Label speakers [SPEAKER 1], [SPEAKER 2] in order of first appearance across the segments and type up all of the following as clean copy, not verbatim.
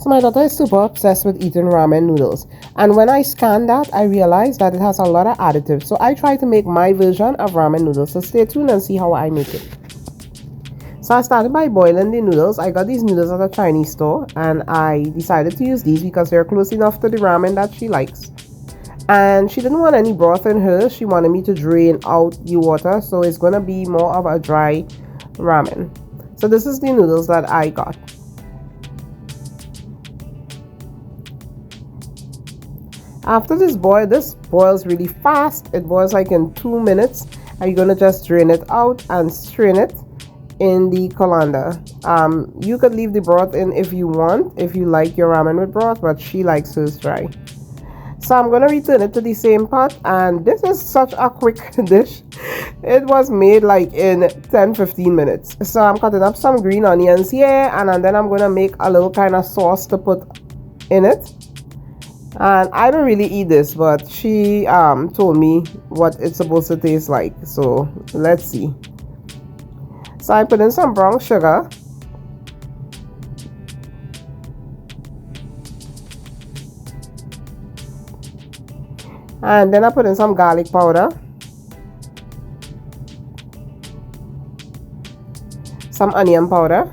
[SPEAKER 1] So my daughter is super obsessed with eating ramen noodles, and when I scanned that, I realized that it has a lot of additives. So I try to make my version of ramen noodles. So stay tuned and see how I make it. So I started by boiling the noodles. I got these noodles at a Chinese store, and I decided to use these because they're close enough to the ramen that she likes. And she didn't want any broth in hers. She wanted me to drain out the water, so it's going to be more of a dry ramen. So this is the noodles that I got. After this boils really fast. It boils like in 2 minutes, and you're gonna just drain it out and strain it in the colander. You could leave the broth in if you want, if you like your ramen with broth, but she likes hers dry. So I'm gonna return it to the same pot, and this is such a quick dish. It was made like in 10-15 minutes. So I'm cutting up some green onions here, and then I'm gonna make a little kind of sauce to put in it. And I don't really eat this, but she told me what it's supposed to taste like, so let's see. So I put in some brown sugar, and then I put in some garlic powder, some onion powder,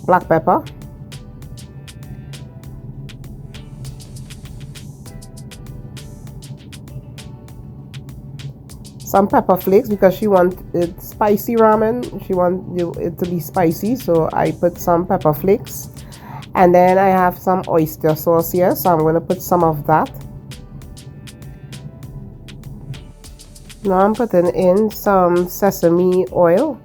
[SPEAKER 1] black pepper, some pepper flakes because she wants it spicy ramen. She wants it to be spicy, so I put some pepper flakes. And then I have some oyster sauce here, so I'm going to put some of that. Now I'm putting in some sesame oil.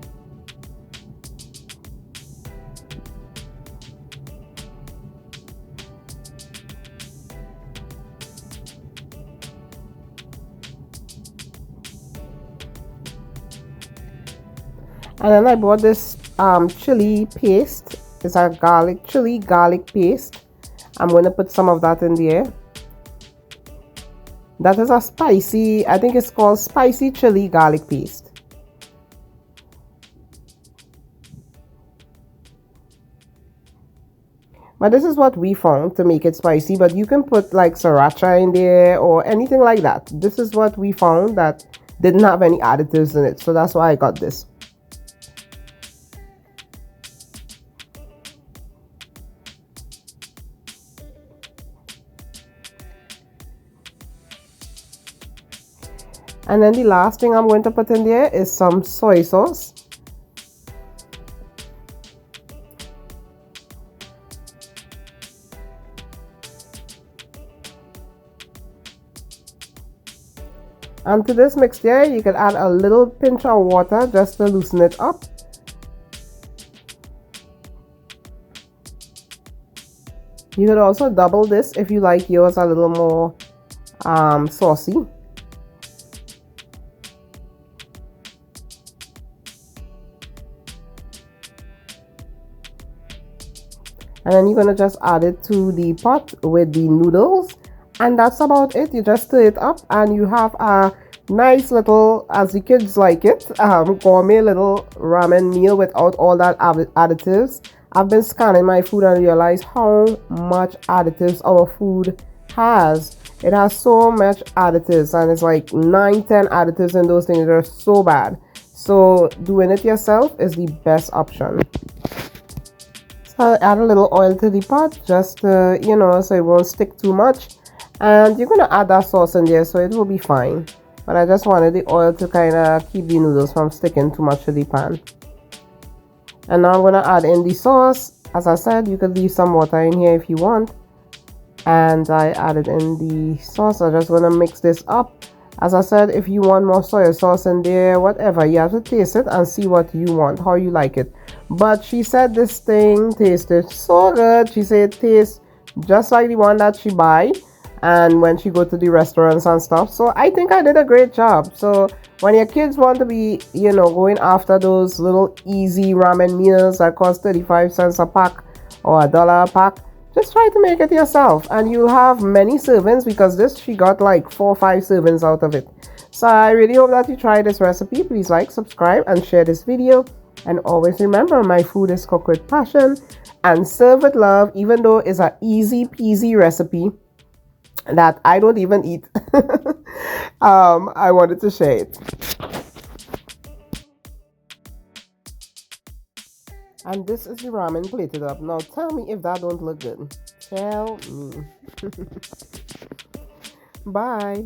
[SPEAKER 1] And then I bought this chili paste. It's a chili garlic paste. I'm going to put some of that in there. That is a spicy, I think it's called spicy chili garlic paste. But this is what we found to make it spicy, but you can put like sriracha in there or anything like that. This is what we found that didn't have any additives in it, so that's why I got this. And then the last thing I'm going to put in there is some soy sauce. And to this mixture, you can add a little pinch of water just to loosen it up. You could also double this if you like yours a little more saucy. And then you're going to just add it to the pot with the noodles. And that's about it. You just stir it up and you have a nice little, as the kids like it, gourmet little ramen meal without all that additives. I've been scanning my food and realized how much additives our food has. It has so much additives, and it's like 9-10 additives in those things. They're so bad. So doing it yourself is the best option. So add a little oil to the pot, just so it won't stick too much. And you're going to add that sauce in there, so it will be fine. But I just wanted the oil to kind of keep the noodles from sticking too much to the pan. And now I'm going to add in the sauce. As I said, you could leave some water in here if you want. And I added in the sauce. I'm just going to mix this up. As I said, if you want more soy sauce in there, whatever, you have to taste it and see what you want, how you like it. But she said this thing tasted so good. She said it tastes just like the one that she buy and when she go to the restaurants and stuff. So I think I did a great job. So when your kids want to be, going after those little easy ramen meals that cost 35 cents a pack or $1 a pack, just try to make it yourself, and you'll have many servings, because she got like 4 or 5 servings out of it. So I really hope that you try this recipe. Please like, subscribe, and share this video. And always remember, my food is cooked with passion and served with love, even though it's an easy peasy recipe that I don't even eat. I wanted to share it. And this is the ramen plated up. Now tell me if that don't look good. Tell me. Bye.